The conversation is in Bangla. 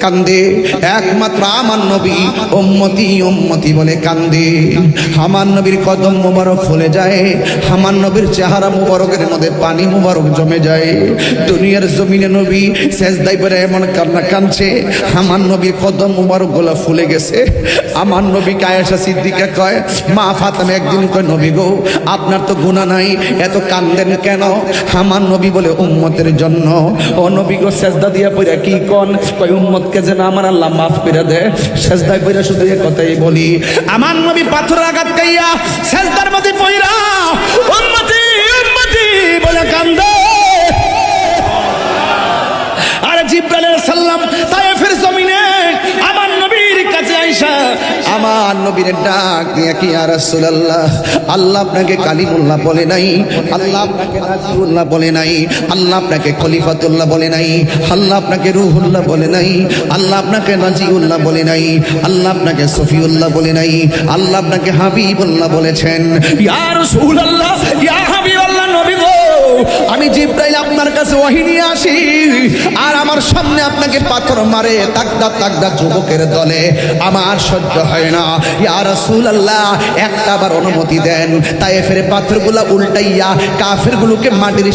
কান্দে, একমাত্র আমার নবী উম্মতি উম্মতি বলে কান্দে। আমার নবীর কদম মুবারক ফুলে যায়, আমার নবীর চেহারা মুবারকের মধ্যে পানি মুবারক জমে যায়। দুনিয়ার জমিনে নবী সেজদায় পড়ে এমন কান্না কাঁদছে, আমার নবীর কদম মুবারক গুলা ফুলে গেছে। আমার নবীকে আয়েশা সিদ্দিকা কয়, মা ফাতেমা একদিন কয়, নবী গো আপনার তো গুনাহ নাই, এত কান্দেন কেন? আমার নবী বলে উম্মতের জন্য। ও নবী গো সেজদা দিয়া পড়ে কি কোন? কয় উম্মতকে যেন আমার আল্লাহ মাফ করে দেয়। সেজদায় পড়ে শুধু এই কথাই বলি। আমার নবী পাথর আঘাত খাইয়া সেজদার মধ্যে পড়া উম্মতি উম্মতি বলে কান্দে। আর জিবরাইল আলাইহিস সালাম তায়েফের জমিনে আমার নবীর কাছে আইসা আমার নবীর ডাক দিয়া কি, ইয়া রাসূলুল্লাহ, আল্লাহ আপনাকে কালিমুল্লাহ বলে নাই, আল্লাহ আপনাকে নাজিউল্লাহ বলে নাই, আল্লাহ আপনাকে খলিফাতুল্লাহ বলে নাই, আল্লাহ আপনাকে রুহুল্লাহ বলে নাই, আল্লাহ আপনাকে নাজিউল্লাহ বলে নাই, আল্লাহ আপনাকে সফিউল্লাহ বলে নাই, আল্লাহ আপনাকে হাবিবুল্লাহ বলেছেন। ইয়া রাসূলুল্লাহ, ইয়া হাবিবাল্লাহ, নবী গো আমি জিবরাইল আপনার কাছে ওহী নিয়ে আসি, আর আমার সামনে আপনাকে পাথর মারে তাকদা তাকদা যুবকের দলে, আমার সহ্য হয় না। ইয়া রাসূলুল্লাহ একটাবার অনুমতি দেন, তায়েফের পাথরগুলা উল্টাইয়া কাফেরগুলোকে মাটির